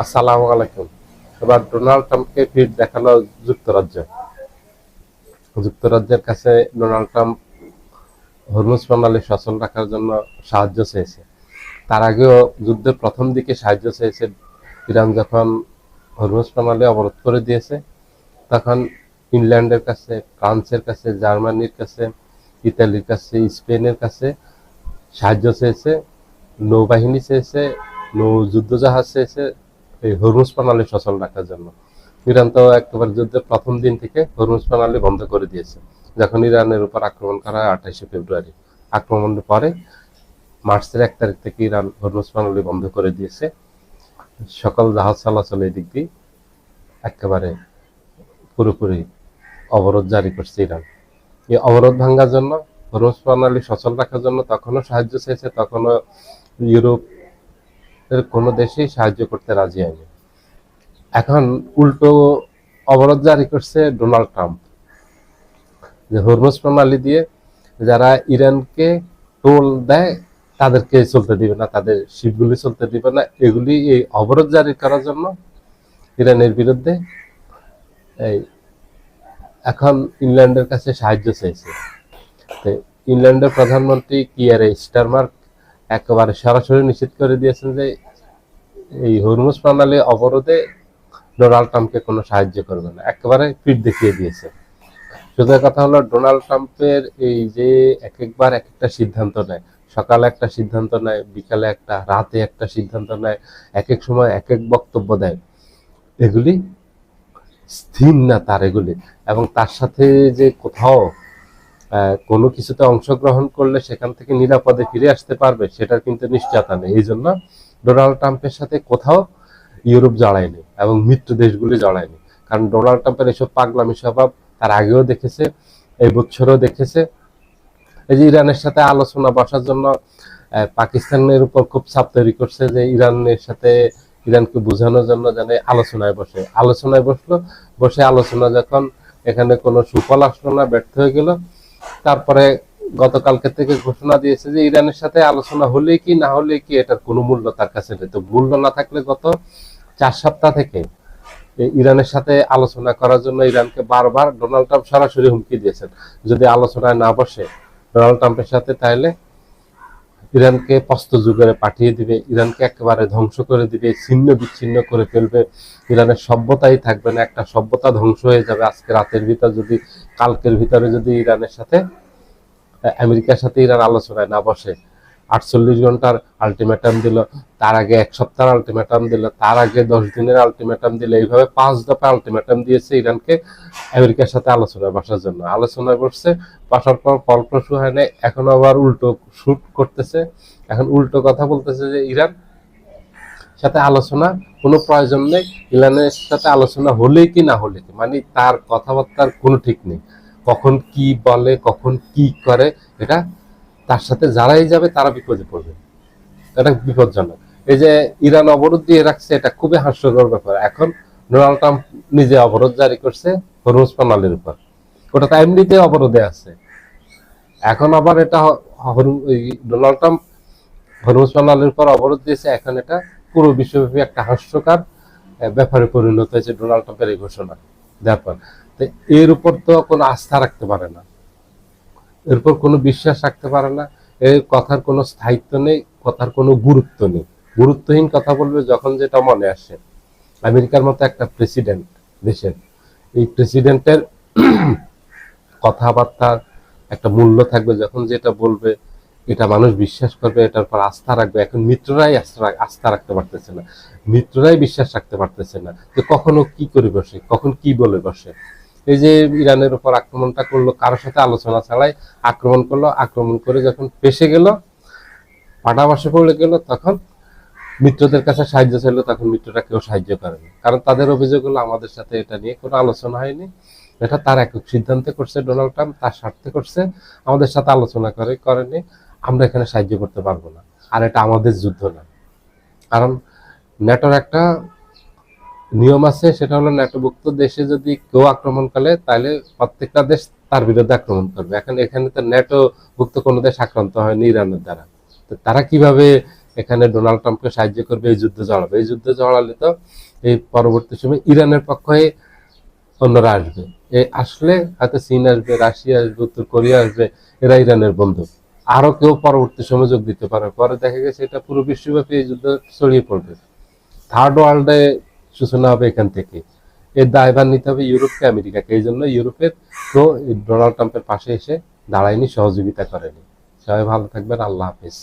আসসালামু আলাইকুম। এবার ডোনাল্ড ট্রাম্পকে ফিট দেখালো যুক্তরাজ্য। যুক্তরাজ্যের কাছে ডোনাল্ড ট্রাম্প হরমুজ প্রণালী সচল রাখার জন্য সাহায্য চেয়েছে। তার আগেও যুদ্ধের প্রথম দিকে সাহায্য চেয়েছে। ইরান যখন হরমুজ প্রণালী অবরোধ করে দিয়েছে, তখন ইংল্যান্ডের কাছে, ফ্রান্সের কাছে, জার্মানির কাছে, ইতালির কাছে, স্পেনের কাছে সাহায্য চেয়েছে, নৌবাহিনী চেয়েছে, নৌ যুদ্ধজাহাজ চেয়েছে এই হরমুজ প্রণালী সচল রাখার জন্য। ইরান তো একেবারে যুদ্ধের প্রথম দিন থেকে হরমুজ প্রণালী বন্ধ করে দিয়েছে। যখন ইরানের উপর আক্রমণ করা হয় 28শে ফেব্রুয়ারি, আক্রমণের পরে মার্চের 1 তারিখ থেকে ইরান হরমুজ প্রণালী বন্ধ করে দিয়েছে। সকল জাহাজ চলাচল এই দিক দিয়ে একেবারে পুরোপুরি অবরোধ জারি করছে ইরান। এই অবরোধ ভাঙার জন্য, হরমুজ প্রণালী সচল রাখার জন্য তখনও সাহায্য চেয়েছে, তখনও ইউরোপ এর কোনো দেশেই সাহায্য করতে রাজি হয়নি। এখন উল্টো অবরোধ জারি করছে ডোনাল্ড ট্রাম্প, যে হরমুজ প্রণালী দিয়ে যারা ইরানকে টোল দেয় তাদেরকে চলতে দিবে না, তাদের শিপগুলি চলতে দিবে না। এগুলি এই অবরোধ জারি করার জন্য ইরানের বিরুদ্ধে এই এখন ইংল্যান্ডের কাছে সাহায্য চেয়েছে। ইংল্যান্ডের প্রধানমন্ত্রী কিয়ার স্টারমার একেবারে সরাসরি নিশ্চিত করে দিয়েছেন যে এই হরমুজ প্রণালী অবরোধে ডোনাল্ড ট্রাম্পকে কোনো সাহায্য করবে না, একেবারে পিঠ দেখিয়ে দিয়েছে। শুধু কথা হলো, ডোনাল্ড ট্রাম্পের এই যে একবার এক একটা সিদ্ধান্ত নেয়, সকালে একটা সিদ্ধান্ত নেয়, বিকালে একটা, রাতে একটা সিদ্ধান্ত নেয়, এক এক সময় এক এক বক্তব্য দেয়, এগুলি স্থির না তার এগুলি। এবং তার সাথে যে কোথাও কোনো কিছুতে অংশগ্রহণ করলে সেখান থেকে নিরাপদে ফিরে আসতে পারবে সেটার কিন্তু নিশ্চয়তা নেই। এই জন্য ডোনাল্ড ট্রাম্পের সাথে কোথাও ইউরোপ জড়ায়নি এবং মিত্র দেশগুলি জড়ায়নি। কারণ ডোনাল্ড ট্রাম্পের এসব পাগলামি স্বভাব তার আগেও দেখেছে, এই বছরও দেখেছে। এই যে ইরানের সাথে আলোচনা বসার জন্য পাকিস্তানের উপর খুব চাপ তৈরি করছে, যে ইরানের সাথে, ইরানকে বোঝানোর জন্য যেন আলোচনায় বসে। আলোচনায় বসে আলোচনা যখন এখানে কোনো সুফল আসলো না, ব্যর্থ হয়ে গেল, তারপরে গতকালকে থেকে ঘোষণা দিয়েছে যে ইরানের সাথে আলোচনা হলে কি না হলে কি এটার কোনো মূল্য তার কাছে নেই। তো মূল্য না থাকলে গত 4 সপ্তাহ থেকে ইরানের সাথে আলোচনা করার জন্য ইরানকে বারবার ডোনাল্ড ট্রাম্প সরাসরি হুমকি দিয়েছেন, যদি আলোচনায় না বসে ডোনাল্ড ট্রাম্পের সাথে, তাহলে ইরানকে পস্ত যুগে পাঠিয়ে দিবে, ইরানকে একেবারে ধ্বংস করে দিবে, ছিন্ন বিচ্ছিন্ন করে ফেলবে, ইরানের সভ্যতাই থাকবে না, একটা সভ্যতা ধ্বংস হয়ে যাবে আজকে রাতের ভিতর যদি, কালকের ভিতরে যদি ইরানের সাথে, আমেরিকার সাথে ইরান আলোচনায় না বসে। 48 ঘন্টার আলটিমেটাম দিল, তার আগে 1 সপ্তাহের আলটিমেটাম দিল, তার আগে 10 দিনের আলটিমেটাম দিল, এইভাবে 5 দফা আলটিমেটাম দিয়েছে ইরানকে আমেরিকার সাথে আলোচনায় বসার জন্য। আলোচনায় বসছে, বসার পর ফলপ্রসূ হয় না, এখন আবার উল্টো শুট করতেছে। এখন উল্টো কথা বলতেছে যে ইরান সাথে আলোচনা কোনো প্রয়োজন নেই, ইরানের সাথে আলোচনা হলেই কি না হলে কি, মানে তার কথাবার্তার কোনো ঠিক নেই, কখন কি বলে, কখন কি করে, এটা তার সাথে যারাই যাবে তারা বিপদে পড়বে, এটা বিপজ্জনক। এই যে ইরান অবরোধ দিয়ে রাখছে, এটা খুবই হাস্যকর ব্যাপার। এখন ডোনাল্ড ট্রাম্প নিজে অবরোধ জারি করছে হরমুজ প্রণালীর উপর, ওটা তো এমনিতে অবরোধে আছে। এখন আবার এটা ডোনাল্ড ট্রাম্প হরমুজ প্রণালীর উপর অবরোধ দিয়েছে, এখন এটা পুরো বিশ্বব্যাপী একটা হাস্যকর ব্যাপারে পরিণত হয়েছে ডোনাল্ড ট্রাম্পের এই ঘোষণা দেওয়ার পর। তো এর উপর তো কোনো আস্থা রাখতে পারে না, এরপর কোনো বিশ্বাস রাখতে পারে না, এর কথার কোনো স্থায়িত্ব নেই, কথার কোনো গুরুত্ব নেই, গুরুত্বহীন কথা বলবে যখন যেটা মনে আসে। আমেরিকার মতো একটা প্রেসিডেন্ট দেশের, এই প্রেসিডেন্টের কথাবার্তার একটা মূল্য থাকবে, যখন যেটা বলবে এটা মানুষ বিশ্বাস করবে, এটার পর আস্থা রাখবে। এখন মিত্ররাই আস্থা রাখতে পারতেছে না, মিত্ররাই বিশ্বাস রাখতে পারতেছে না যে কখনো কি করে বসে, কখন কি বলে বসে। এই যে ইরানের উপর আক্রমণটা করলো, কারোর সাথে আলোচনা ছাড়াই আক্রমণ করলো, আক্রমণ করে যখন পেশে গেল, পাটাবাসে পড়ে গেল, তখন মিত্রদের কাছে সাহায্য চাইলো, তখন মিত্ররা কেউ সাহায্য করেনি। কারণ তাদের অভিযোগ হলো আমাদের সাথে এটা নিয়ে কোনো আলোচনা হয়নি, এটা তার একক সিদ্ধান্তে করছে ডোনাল্ড ট্রাম্প, তার স্বার্থে করছে, আমাদের সাথে আলোচনা করেনি, আমরা এখানে সাহায্য করতে পারবো না, আর এটা আমাদের যুদ্ধ না। কারণ ন্যাটোর একটা নিয়ম আছে, সেটা হলো ন্যাটোভুক্ত দেশে যদি কেউ আক্রমণ করে তাহলে প্রত্যেকটা দেশ তার বিরুদ্ধে আক্রমণ করবে। এখন এখানে তো ন্যাটোভুক্ত কোনো দেশ আক্রান্ত হয়নি ইরানের দ্বারা, তো তারা কিভাবে এখানে ডোনাল্ড ট্রাম্পকে সাহায্য করবে, এই যুদ্ধে জড়াবে। এই যুদ্ধে জড়ালে তো এই পরবর্তী সময় ইরানের পক্ষে অন্যরা আসবে, আসলে হয়তো চীন আসবে, রাশিয়া আসবে, উত্তর কোরিয়া আসবে, এরা ইরানের বন্ধু। আরো কেউ পরবর্তী সময় যোগ দিতে পারে, পরে দেখা গেছে এটা পুরো বিশ্বব্যাপী এই যুদ্ধ ছড়িয়ে পড়বে। থার্ড ওয়ার্ল্ডে সূচনা হবে এখান থেকে। এর দায়ভার নিতে হবে ইউরোপকে, আমেরিকাকে। এই জন্য ইউরোপের তো ডোনাল্ড ট্রাম্পের পাশে এসে দাঁড়ায়নি, সহযোগিতা করেনি। সবাই ভালো থাকবেন, আল্লাহ হাফিজ।